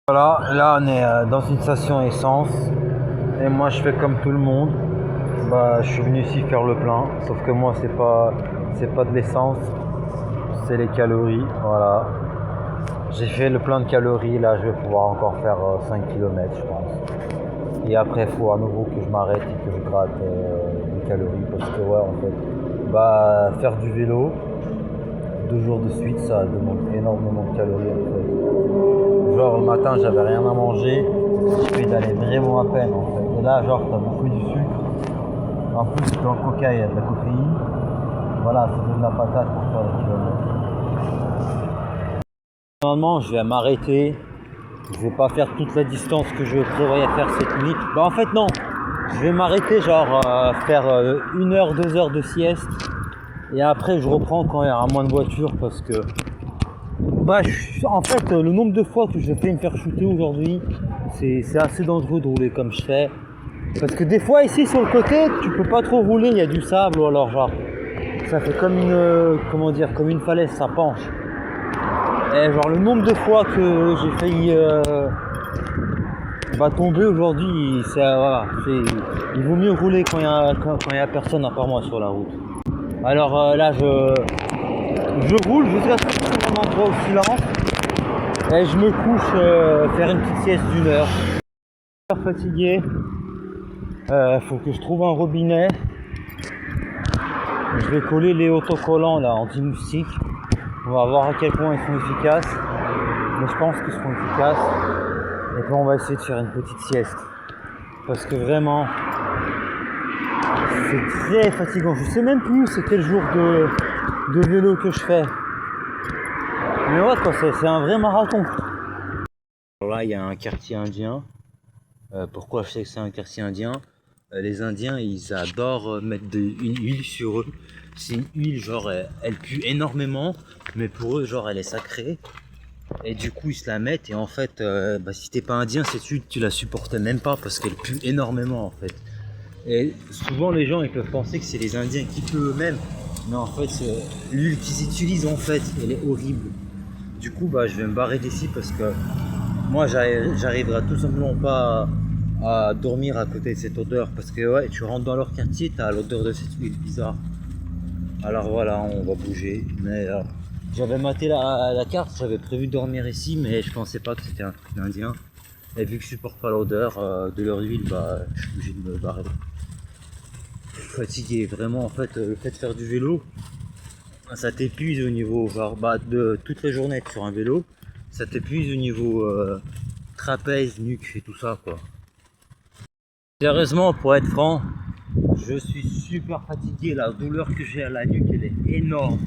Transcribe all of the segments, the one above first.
Voilà, là on est dans une station essence et moi je fais comme tout le monde. Bah, je suis venu ici faire le plein, sauf que moi c'est pas de l'essence, c'est les calories. Voilà, j'ai fait le plein de calories. Là je vais pouvoir encore faire 5 km je pense. Et après il faut à nouveau que je m'arrête et que je gratte des calories parce que ouais en fait bah faire du vélo 2 jours de suite ça demande énormément de calories en fait. Genre le matin j'avais rien à manger, je fais d'aller vraiment à peine en fait. Et là genre t'as beaucoup du sucre, en plus dans le coca il y a de la caféine. Voilà, c'est de la patate pour faire les kilomètres. Normalement je vais m'arrêter, je vais pas faire toute la distance que je prévoyais faire cette nuit. Bah en fait non, je vais m'arrêter genre faire 1 heure, 2 heures de sieste. Et après je reprends quand il y aura moins de voitures parce que bah, en fait, le nombre de fois que je vais me faire shooter aujourd'hui, c'est assez dangereux de rouler comme je fais. Parce que des fois, ici sur le côté, tu peux pas trop rouler, il y a du sable ou alors genre, ça fait comme une, comment dire, comme une falaise, ça penche. Et genre, le nombre de fois que j'ai failli bah, tomber aujourd'hui, voilà, il vaut mieux rouler quand y a personne à part moi sur la route. Alors là, je roule jusqu'à ce que je trouve un endroit au silence. Et je me couche faire une petite sieste d'1 heure. Je suis fatigué. Faut que je trouve un robinet. Je vais coller les autocollants là anti-moustiques. On va voir à quel point ils sont efficaces. Mais je pense qu'ils seront efficaces. Et puis on va essayer de faire une petite sieste. Parce que vraiment, c'est très fatigant. Je sais même plus c'est quel jour de vélo que je fais. Mais ouais quoi, c'est un vrai marathon. Alors là il y a un quartier indien. Pourquoi je sais que c'est un quartier indien? Les Indiens ils adorent mettre une huile sur eux. C'est une huile genre elle pue énormément, mais pour eux genre elle est sacrée. Et du coup ils se la mettent et en fait bah, si t'es pas indien cette huile tu la supportes même pas parce qu'elle pue énormément en fait. Et souvent les gens ils peuvent penser que c'est les Indiens qui puent eux-mêmes, mais en fait l'huile qu'ils utilisent en fait elle est horrible. Du coup bah je vais me barrer d'ici parce que moi j'arriverai tout simplement pas à dormir à côté de cette odeur parce que ouais tu rentres dans leur quartier, t'as l'odeur de cette huile bizarre. Alors voilà, on va bouger. Mais j'avais maté la carte, j'avais prévu de dormir ici, mais je pensais pas que c'était un truc d'Indien. Et vu que je supporte pas l'odeur de leur huile, bah je suis obligé de me barrer. Je suis fatigué, vraiment en fait le fait de faire du vélo, ça t'épuise au niveau genre, bah, de toutes les journées être sur un vélo, ça t'épuise au niveau trapèze, nuque et tout ça quoi. Sérieusement pour être franc, je suis super fatigué, la douleur que j'ai à la nuque elle est énorme.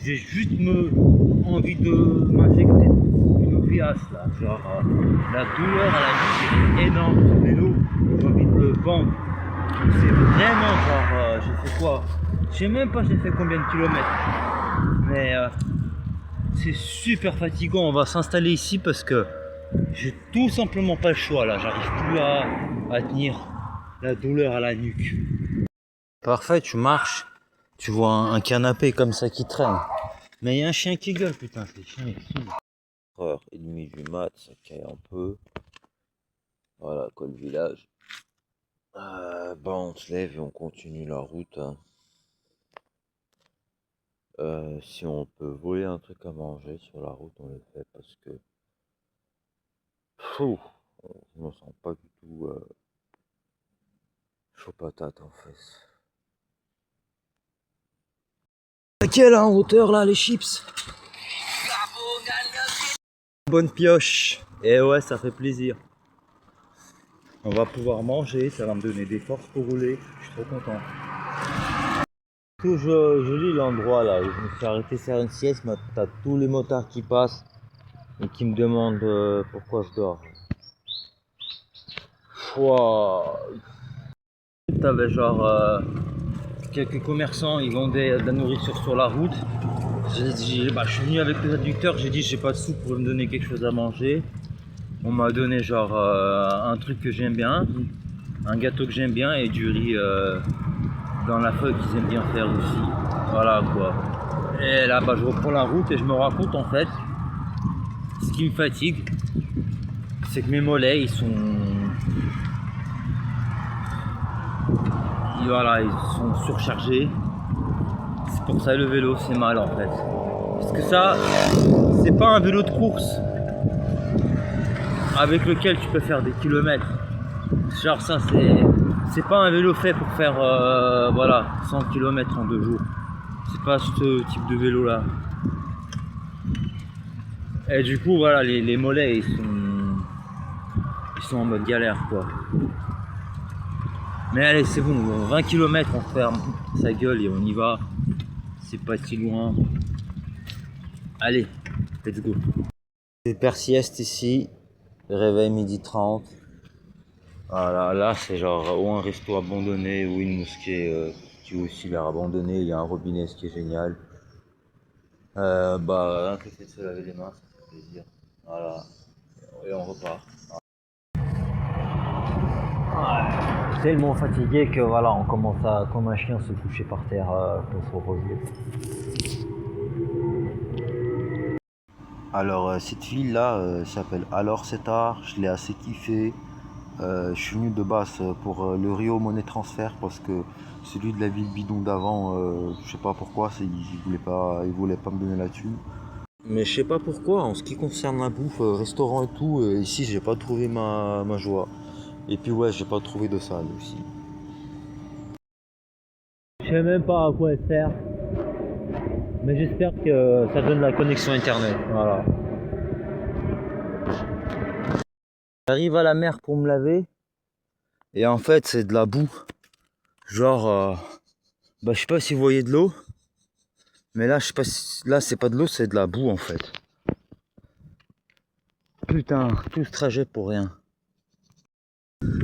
J'ai juste envie de m'injecter une opiace là, genre la douleur à la nuque elle est énorme, ce vélo, j'ai envie de le vendre. C'est vraiment genre, j'ai fait quoi? Je sais même pas j'ai fait combien de kilomètres, mais c'est super fatigant. On va s'installer ici parce que j'ai tout simplement pas le choix là, j'arrive plus à tenir la douleur à la nuque. Parfait, tu marches, tu vois un canapé comme ça qui traîne. Mais il y a un chien qui gueule, putain, c'est chiant ici. 4h30 du mat, ça caille un peu. Voilà, quoi le village. Bah on se lève et on continue la route. Hein. Si on peut voler un truc à manger sur la route, on le fait parce que... Fou, je me sens pas du tout chaud patate en fait. À quelle hauteur là les chips? Bonne pioche. Et ouais, ça fait plaisir. On va pouvoir manger, ça va me donner des forces pour rouler. Je suis trop content. Tout joli l'endroit là. Je me suis arrêté faire une sieste. Mais t'as tous les motards qui passent et qui me demandent pourquoi je dors. Wow. T'avais genre quelques commerçants, ils vendaient de la nourriture sur la route. J'ai dit, bah, je suis venu avec les adducteurs, j'ai dit j'ai pas de sous pour me donner quelque chose à manger. On m'a donné genre un truc que j'aime bien, un gâteau que j'aime bien et du riz dans la feuille qu'ils aiment bien faire aussi. Voilà quoi. Et là bah, je reprends la route et je me rends compte en fait, ce qui me fatigue, c'est que mes mollets, ils sont... Voilà, ils sont surchargés. C'est pour ça le vélo, c'est mal en fait. Parce que ça, c'est pas un vélo de course avec lequel tu peux faire des kilomètres. Genre ça, c'est pas un vélo fait pour faire voilà, 100 km en 2 jours. C'est pas ce type de vélo là. Et du coup, voilà, les mollets, ils sont en mode galère quoi. Mais allez, c'est bon, 20 km, on ferme sa gueule et on y va. C'est pas si loin. Allez, let's go. Super sieste ici, réveil 12h30. Voilà, là c'est genre ou un resto abandonné ou une mosquée qui est aussi l'air abandonnée. Il y a un robinet, ce qui est génial. Bah, un café de se laver les mains, ça fait plaisir. Voilà, et on repart. Ouais. Tellement fatigué que voilà, on commence à, comme un chien, se coucher par terre pour se reposer. Alors cette ville là s'appelle Alors c'est tard, je l'ai assez kiffé. Je suis venu de base pour le Rio Money Transfer parce que celui de la ville bidon d'avant, je sais pas pourquoi, il voulait pas me donner la thune. Mais je sais pas pourquoi, en ce qui concerne la bouffe, restaurant et tout, ici j'ai pas trouvé ma joie. Et puis ouais, j'ai pas trouvé de salle aussi. Je sais même pas à quoi elle sert, mais j'espère que ça donne la connexion internet. Voilà. J'arrive à la mer pour me laver, et en fait c'est de la boue. Genre, bah je sais pas si vous voyez de l'eau, mais là je sais pas si... là c'est pas de l'eau, c'est de la boue en fait. Putain, tout ce trajet pour rien.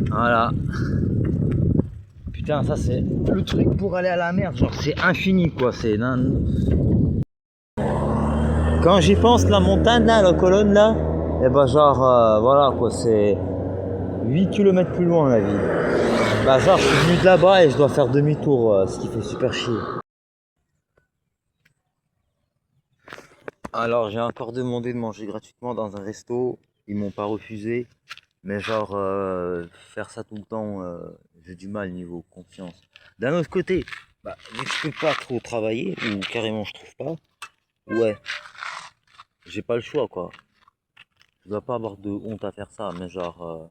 Voilà. Putain, ça c'est le truc pour aller à la mer, genre c'est infini quoi, c'est... Quand j'y pense, la montagne là, la colonne là, et bah genre, voilà quoi, c'est 8 km plus loin la ville. Bah genre, je suis venu de là-bas et je dois faire demi-tour, ce qui fait super chier. Alors j'ai encore demandé de manger gratuitement dans un resto, ils m'ont pas refusé. Mais genre, faire ça tout le temps, j'ai du mal niveau confiance. D'un autre côté, bah, vu que je peux pas trop travailler, ou carrément je trouve pas, ouais, j'ai pas le choix quoi. Je dois pas avoir de honte à faire ça, mais genre,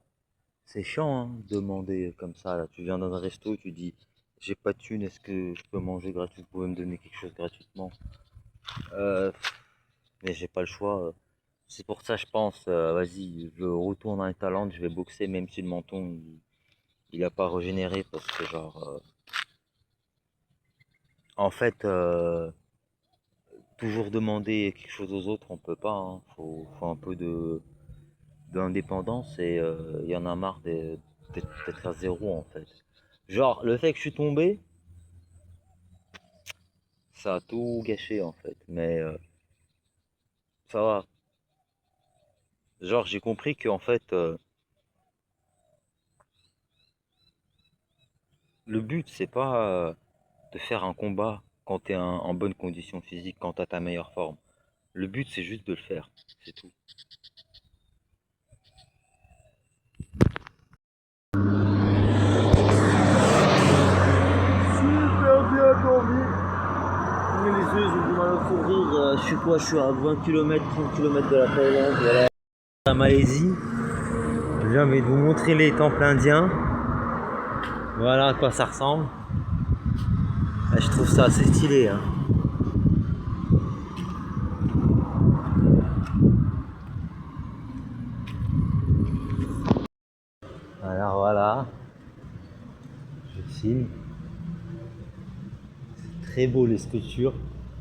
c'est chiant hein, de demander comme ça. Là. Tu viens dans un resto, tu dis, j'ai pas de thune, est-ce que je peux manger gratuit, vous pouvez me donner quelque chose gratuitement. Euh, mais j'ai pas le choix. C'est pour ça, je pense, vas-y, je retourne à Thaïlande, je vais boxer, même si le menton, il a pas régénéré, parce que genre, en fait, toujours demander quelque chose aux autres, on peut pas, hein. Faut un peu d'indépendance, et il y en a marre d'être à zéro, en fait. Genre, le fait que je suis tombé, ça a tout gâché, en fait, mais ça va. Genre, j'ai compris qu'en fait, le but, c'est pas de faire un combat quand tu es en bonne condition physique, quand tu as ta meilleure forme. Le but, c'est juste de le faire, c'est tout. Super bien dormi. Mais les yeux, ils ont du mal à s'ouvrir. Je suis quoi? Je suis à 20 km, 30 km de la Thaïlande, voilà. La Malaisie. J'ai envie de vous montrer les temples indiens. Voilà à quoi ça ressemble. Et je trouve ça assez stylé. Hein. Alors voilà, je filme. C'est très beau les sculptures.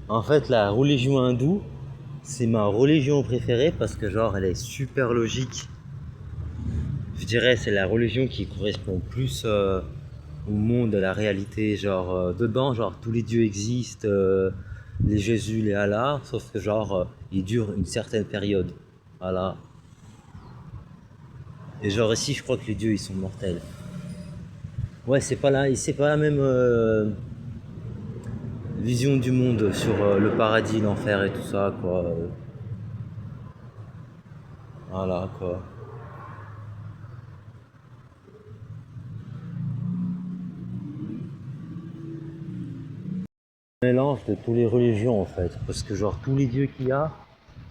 En fait, la religion hindoue, c'est ma religion préférée parce que genre elle est super logique. Je dirais c'est la religion qui correspond plus au monde, à la réalité. Genre dedans, genre tous les dieux existent, les Jésus, les Allah, sauf que genre ils durent une certaine période. Voilà. Et genre ici, je crois que les dieux ils sont mortels. Ouais, c'est pas la même vision du monde sur le paradis, l'enfer et tout ça quoi. Voilà quoi. Mélange de toutes les religions en fait, parce que genre tous les dieux qu'il y a,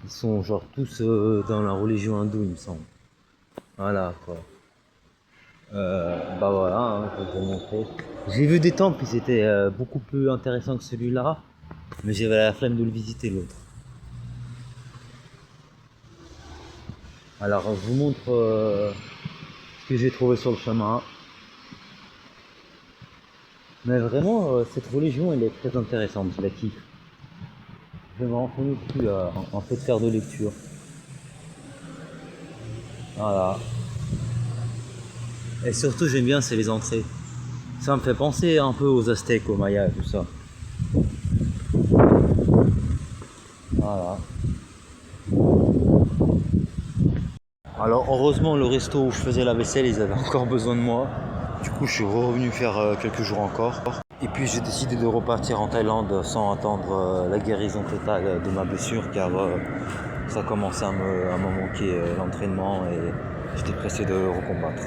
ils sont genre tous dans la religion hindoue il me semble. Voilà quoi. Bah voilà, hein, je vais vous montrer. J'ai vu des temples, ils étaient beaucoup plus intéressants que celui-là, mais j'avais la flemme de le visiter l'autre. Alors je vous montre ce que j'ai trouvé sur le chemin. Mais vraiment, cette religion, elle est très intéressante, je la kiffe. Je vais me renseigner dessus en fait faire de lecture. Voilà. Et surtout, j'aime bien, c'est les entrées. Ça me fait penser un peu aux Aztèques, aux Mayas, tout ça. Voilà. Alors, heureusement, le resto où je faisais la vaisselle, ils avaient encore besoin de moi. Du coup, je suis revenu faire quelques jours encore. Et puis, j'ai décidé de repartir en Thaïlande sans attendre la guérison totale de ma blessure, car ça commençait à me manquer l'entraînement et j'étais pressé de le recombattre.